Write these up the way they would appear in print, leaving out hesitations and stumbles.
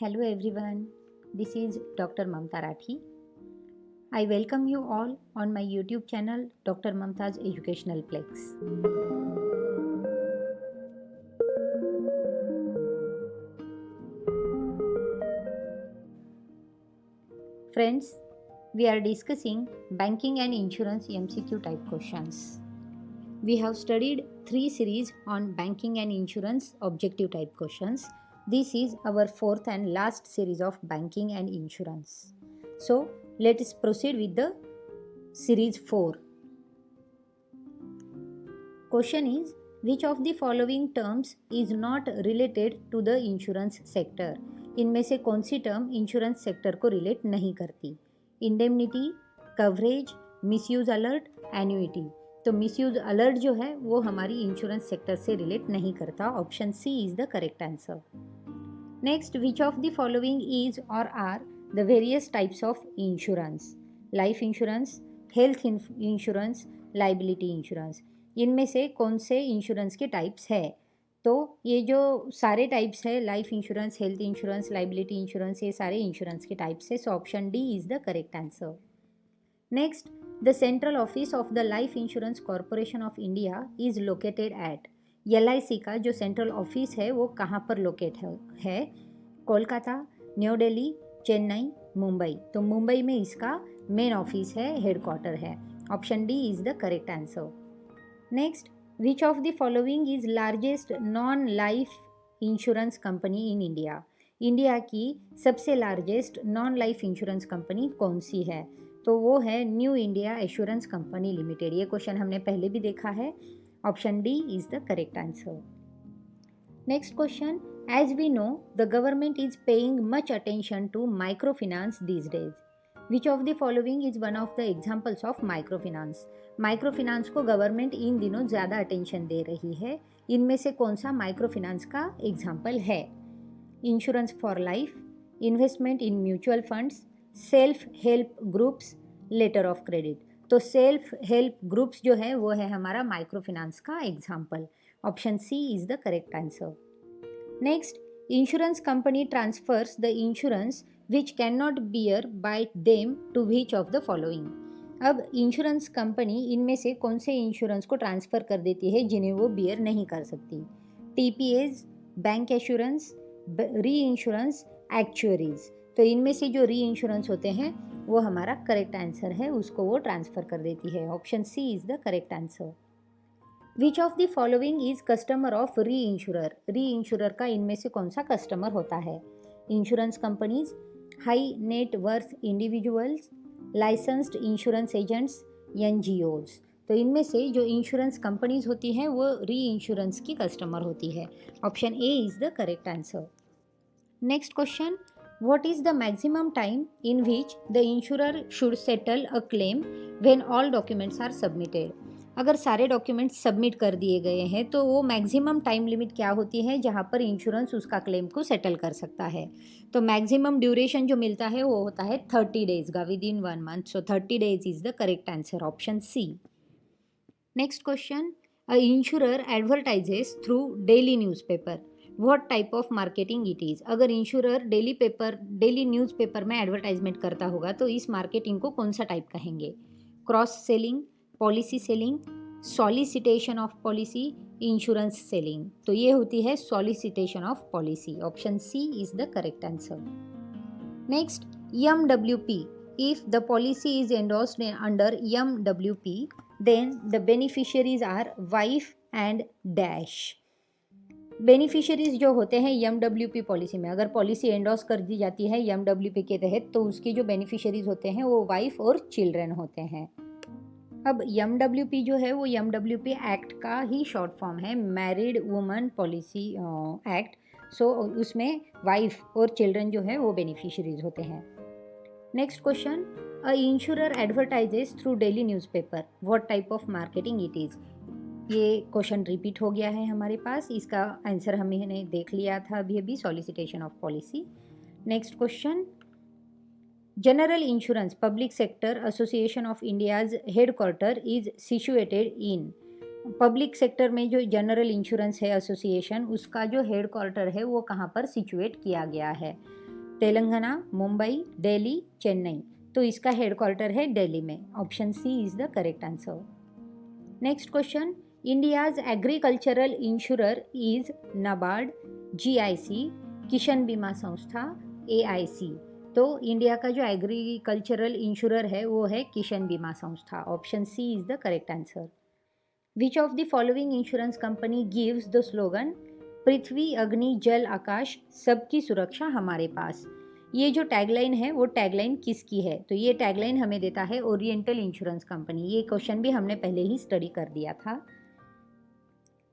Hello everyone, this is Dr. Mamta Rathi. I welcome you all on my YouTube channel Dr. Mamta's Educational Plex. Friends, we are discussing banking and insurance MCQ type questions. We have studied 3 series on banking and insurance objective type questions. This is our 4th and last series of banking and insurance. So, let us proceed with the series 4. Question is, which of the following terms is not related to the insurance sector? इनमें से कौन सी term insurance sector को relate नहीं करती? Indemnity, coverage, misuse alert, annuity. तो misuse alert जो है वो हमारी इंश्योरेंस सेक्टर से रिलेट नहीं करता. Option C is the correct answer. Next, which of the following is or are the various types of insurance? Life insurance, health insurance, liability insurance. इनमें से कौन से इंश्योरेंस के टाइप्स है? तो ये जो सारे टाइप्स है, life insurance, health insurance, liability insurance, ये सारे इंश्योरेंस के टाइप्स है. So option D is the correct answer. Next, the central office of the life insurance Corporation of India is located at. LIC का जो central office है वो कहाँ पर लोकेट है? कोलकाता, न्यू दिल्ली, चेन्नई, मुंबई. तो मुंबई में इसका मेन ऑफिस है, हेडक्वार्टर है. Option D is the correct answer. Next, which of the following is largest non life insurance company in India? India की सबसे largest non life insurance company कौन सी है? तो वो है new India assurance company limited. ये क्वेश्चन हमने पहले भी देखा है. Option D is the correct answer. Next question, as we know the government is paying much attention to micro finance these days. Which of the following is one of the examples of micro finance? Micro finance को government इन दिनों ज़्यादा attention दे रही है. इनमें से कौन सा माइक्रो फिनांस का एग्जाम्पल है? Insurance for life, investment in mutual funds, self help groups, letter of credit. तो सेल्फ हेल्प ग्रुप्स जो है वो है हमारा माइक्रो फिनांस का example. Option C is the correct answer. Next, insurance company transfers the insurance which can not bear by them to which of the following. अब insurance company इनमें से कौन से इंश्योरेंस को ट्रांसफ़र कर देती है जिन्हें वो बियर नहीं कर सकती? TPAs, बैंक एश्योरेंस, री इंश्योरेंस, एक्चुअरीज. तो इनमें से जो री इंश्योरेंस होते हैं वो हमारा करेक्ट आंसर है, उसको वो ट्रांसफ़र कर देती है. Option C is the correct answer. Which of the following is customer of reinsurer? Reinsurer का इनमें से कौन सा कस्टमर होता है? Insurance companies, high net worth individuals, licensed insurance agents, NGOs. तो इनमें से जो इंश्योरेंस कंपनीज होती हैं वो री इंश्योरेंस की कस्टमर होती है. Option A is the correct answer. Next question, what is the maximum time in which the insurer should settle a claim when all documents are submitted? अगर सारे डॉक्यूमेंट्स सबमिट कर दिए गए हैं तो वो मैक्सिमम टाइम लिमिट क्या होती है जहाँ पर इंश्योरेंस उसका क्लेम को सेटल कर सकता है? तो मैक्सिमम ड्यूरेशन जो मिलता है वो होता है 30 डेज का, within 1 month. So 30 days is the correct answer. Option C. Next question, a insurer advertises through daily newspaper. What type of marketing it is? अगर इंश्योरर डेली न्यूज़पेपर में advertisement करता होगा तो इस मार्केटिंग को कौन सा टाइप कहेंगे? Cross selling, policy selling, solicitation of policy, insurance selling. तो ये होती है solicitation of policy. Option C is the correct answer. Next, MWP. If the policy is endorsed under MWP then the beneficiaries are wife and dash. Beneficiaries जो होते हैं MWP policy में, अगर policy endorse कर दी जाती है MWP के तहत तो उसके जो बेनिफिशियरीज होते हैं वो वाइफ और चिल्ड्रन होते हैं. अब MWP जो है वो MWP एक्ट का ही शॉर्ट फॉर्म है, मैरिड वुमन पॉलिसी एक्ट. सो उसमें वाइफ और चिल्ड्रन जो है वो बेनिफिशियरीज होते हैं. Next question, a insurer advertises through daily newspaper. What type of marketing it is? ये क्वेश्चन रिपीट हो गया है हमारे पास. इसका आंसर हमने देख लिया था अभी solicitation of policy. Next question, general insurance public sector association of India's headquarter is situated in. Public sector में जो जनरल इंश्योरेंस है एसोसिएशन, उसका जो हेडक्वार्टर है वो कहाँ पर सिचुएट किया गया है? तेलंगाना, मुंबई, दिल्ली, चेन्नई। तो इसका हेडक्वार्टर है दिल्ली में। Option C is the correct answer. Next question, India's agricultural insurer is NABARD, GIC, Kisan बीमा संस्था, AIC। तो इंडिया का जो एग्रीकल्चरल इंश्योरर है वो है किशन बीमा संस्था। Option C is the correct answer. Which of the following insurance company gives the slogan पृथ्वी अग्नि जल आकाश सबकी सुरक्षा हमारे पास। ये जो टैगलाइन है वो टैगलाइन किसकी है? तो ये टैगलाइन हमें देता है ओरिएंटल इंश्योरेंस कंपनी। ये क्वेश्चन भी हमने पहले ही स्टडी कर दिया था।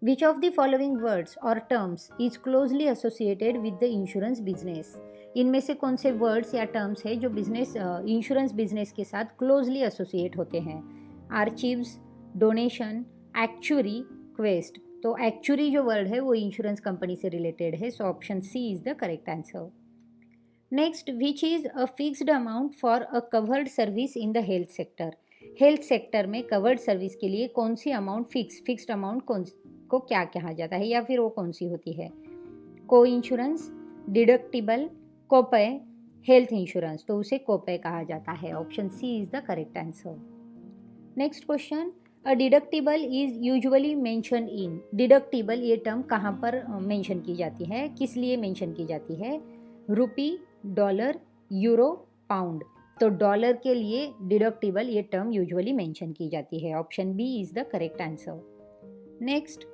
Which of the following words or terms is closely associated with the insurance business? इनमें से कौन से वर्ड्स या टर्म्स है जो बिजनेस इंश्योरेंस बिजनेस के साथ क्लोजली एसोसिएट होते हैं? Archives, donation, actuary, quest. तो एक्चुरी जो वर्ड है वो इंश्योरेंस कंपनी से रिलेटेड है। So option C is the correct answer. Next, which is a fixed amount for a covered service in the health sector? Health sector में covered service के लिए कौन सी अमाउंट फिक्स्ड अमाउंट को क्या कहा जाता है या फिर वो कौन सी होती है? Coinsurance, deductible, copay, health insurance. तो उसे कोपे कहा जाता है। Option C is the correct answer. Next question, a deductible is usually mention in. Deductible ये टर्म कहाँ पर मेंशन की जाती है, किस लिए मेंशन की जाती है? रुपी, डॉलर, यूरो, पाउंड। तो डॉलर के लिए डिडक्टिबल ये टर्म यूजुअली मेंशन की जाती है। Option B is the correct answer. Next,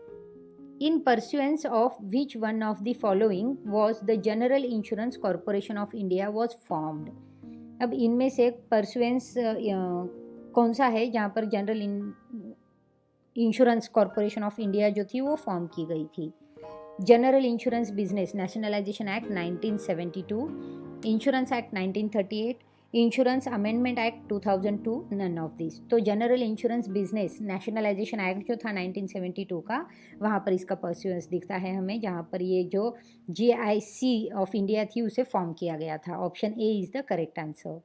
in pursuance of which one of the following was the General Insurance Corporation of India was formed? अब इनमें से परस्यूएंस कौन सा है जहाँ पर General Insurance Corporation of India जो थी वो फॉर्म की गई थी? General insurance business nationalisation act 1972, insurance act 1938, insurance amendment act 2002, none of this. तो general insurance business nationalisation act जो था 1972 का, वहाँ पर इसका परस्यूएंस दिखता है हमें, जहाँ पर ये जो GIC ऑफ इंडिया थी उसे फॉर्म किया गया था। Option A is the correct answer.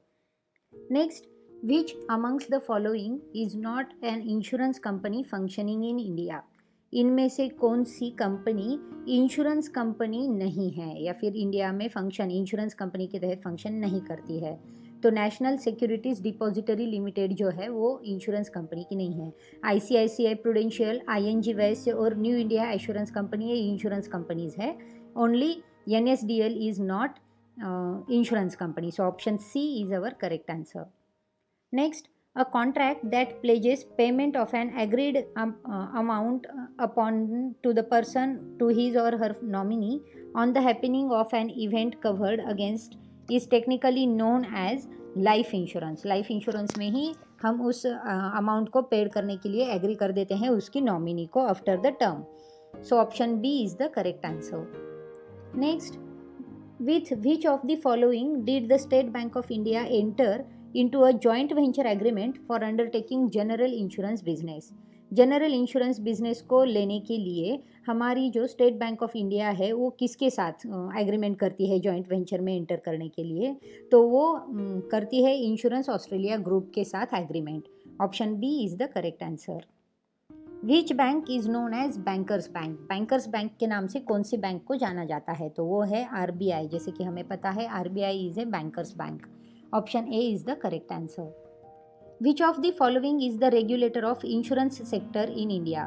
Next, which amongst the following is not an insurance company functioning in India? इनमें से कौन सी कंपनी इंश्योरेंस कंपनी नहीं है या फिर इंडिया में फंक्शन इंश्योरेंस कंपनी के तहत फंक्शन नहीं करती है? तो नेशनल सिक्योरिटीज़ डिपॉजिटरी लिमिटेड जो है वो इंश्योरेंस कंपनी की नहीं है। ICICI प्रूडेंशियल, ING वेस्ट और न्यू इंडिया एश्योरेंस कंपनी ये इंश्योरेंस कंपनीज है। Only NSDL is not insurance company. So option C is our correct answer. Next, a contract that pledges payment of an agreed amount upon to the person to his or her nominee on the happening of an event covered against is technically known as life insurance. Life insurance में ही हम उस amount को paid करने के लिए agree कर देते हैं उसकी नॉमिनी को after the term. So option B is the correct answer. Next, with which of the following did the State Bank of India enter into a joint venture agreement for undertaking general insurance business? General insurance business को लेने के लिए हमारी जो state bank of India है वो किसके साथ एग्रीमेंट करती है जॉइंट वेंचर में एंटर करने के लिए? तो वो करती है इंश्योरेंस ऑस्ट्रेलिया ग्रुप के साथ agreement. Option B is the correct answer. Which bank is known as bankers bank? Bankers bank के नाम से कौन सी बैंक को जाना जाता है? तो वो है RBI। जैसे कि हमें पता है RBI is a bankers bank. Option A is the correct answer. Which of the following is the regulator of insurance sector in India?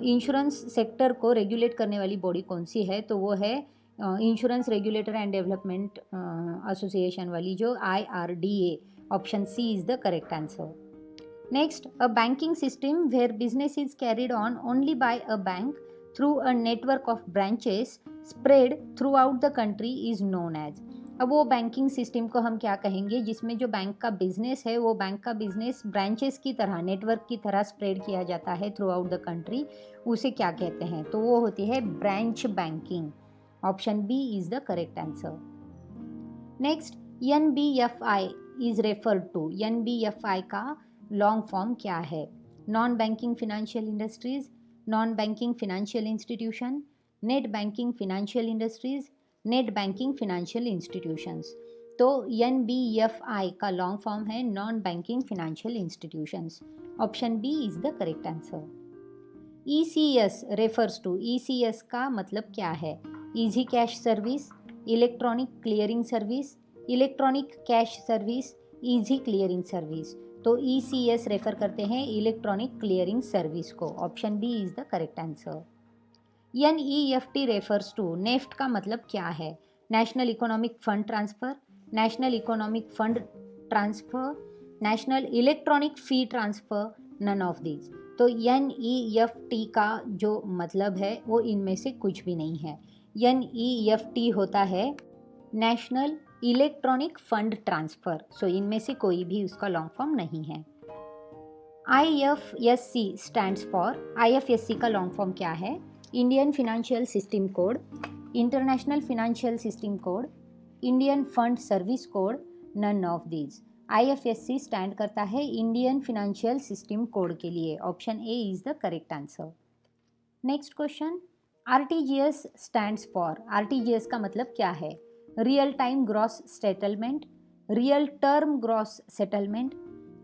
Insurance sector को रेगुलेट करने वाली बॉडी कौन सी है? तो वो है insurance regulator and development association वाली जो IRDA। Option C is the correct answer. Next, a banking system where business is carried on only by a bank through a network of branches spread throughout the country is known as। अब वो banking system को हम क्या कहेंगे जिसमें जो bank का business है वो बैंक का बिजनेस ब्रांचेस की तरह नेटवर्क की तरह स्प्रेड किया जाता है थ्रू आउट द कंट्री, उसे क्या कहते हैं? तो वो होती है branch banking. Option B is the correct answer. Next, NBFI is referred to. NBFI का लॉन्ग फॉर्म क्या है? Non banking financial industries, non banking financial institution, net banking financial industries, net banking financial institutions. तो NBFI का long form है non banking financial institutions. Option B is the correct answer. ECS refers to. ECS का मतलब क्या है? Easy cash service, electronic clearing service, electronic cash service, easy clearing service. तो ECS refer करते हैं electronic clearing service को। Option B is the correct answer. NEFT refers to, NEFT का मतलब क्या है? National economic fund transfer, national economic fund transfer, national electronic fee transfer, none of these. तो NEFT का जो मतलब है वो इनमें से कुछ भी नहीं है। NEFT होता है नेशनल इलेक्ट्रॉनिक फंड ट्रांसफ़र। सो इनमें से कोई भी उसका लॉन्ग फॉर्म नहीं है। IFSC स्टैंड्स फॉर, IFSC का लॉन्ग फॉर्म क्या है? Indian financial system code, international financial system code, Indian fund service code, none of these. IFSC stand करता है इंडियन फिनेंशियल सिस्टम कोड के लिए। Option A is the correct answer. Next question, RTGS stands for, RTGS का मतलब क्या है? Real time gross settlement, real term gross settlement,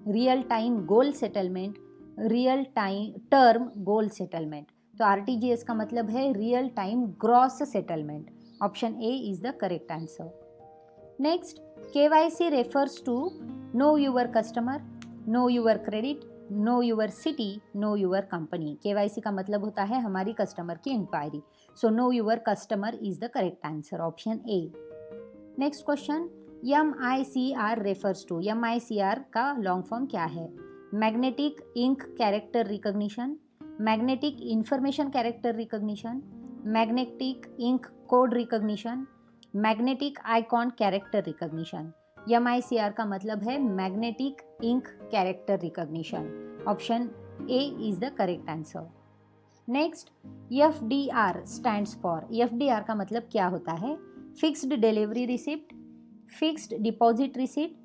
real time goal settlement, real time term goal settlement. तो RTGS का मतलब है real time gross settlement. Option A is the correct answer. Next, KYC refers to know your customer, know your credit, know your city, know your company. KYC का मतलब होता है हमारी customer की enquiry. So know your customer is the correct answer. Option A. Next question, MICR refers to, MICR का long form क्या है? Magnetic ink character recognition, magnetic information character recognition, magnetic ink code recognition, magnetic icon character recognition. MICR का मतलब है magnetic ink character recognition. Option A is the correct answer. Next, FDR stands for, FDR का मतलब क्या होता है? Fixed delivery receipt, fixed deposit receipt,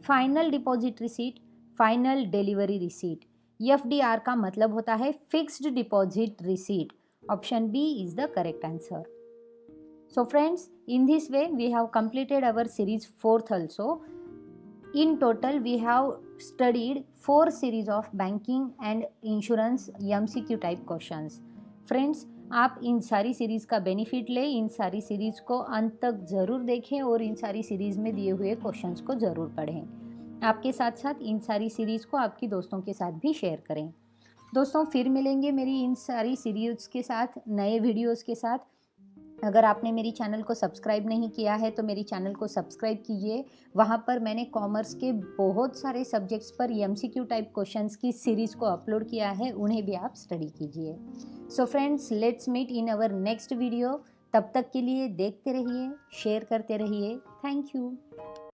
final deposit receipt, final delivery receipt. FDR का मतलब होता है fixed deposit receipt. Option B is the correct answer. So friends, in this way we have completed our series 4th also. In total we have studied 4 series of banking and insurance MCQ type questions. Friends, आप इन सारी series का benefit लें, इन सारी series को अंत तक ज़रूर देखें और इन सारी सीरीज़ में दिए हुए क्वेश्चंस को ज़रूर पढ़ें। आपके साथ साथ इन सारी सीरीज़ को आपकी दोस्तों के साथ भी शेयर करें। दोस्तों, फिर मिलेंगे मेरी इन सारी सीरीज़ के साथ, नए वीडियोज़ के साथ। अगर आपने मेरी चैनल को सब्सक्राइब नहीं किया है तो मेरी चैनल को सब्सक्राइब कीजिए। वहाँ पर मैंने कॉमर्स के बहुत सारे सब्जेक्ट्स पर MCQ टाइप क्वेश्चंस की सीरीज़ को अपलोड किया है, उन्हें भी आप स्टडी कीजिए। So friends, let's meet in our next video. तब तक के लिए देखते रहिए, शेयर करते रहिए। Thank you.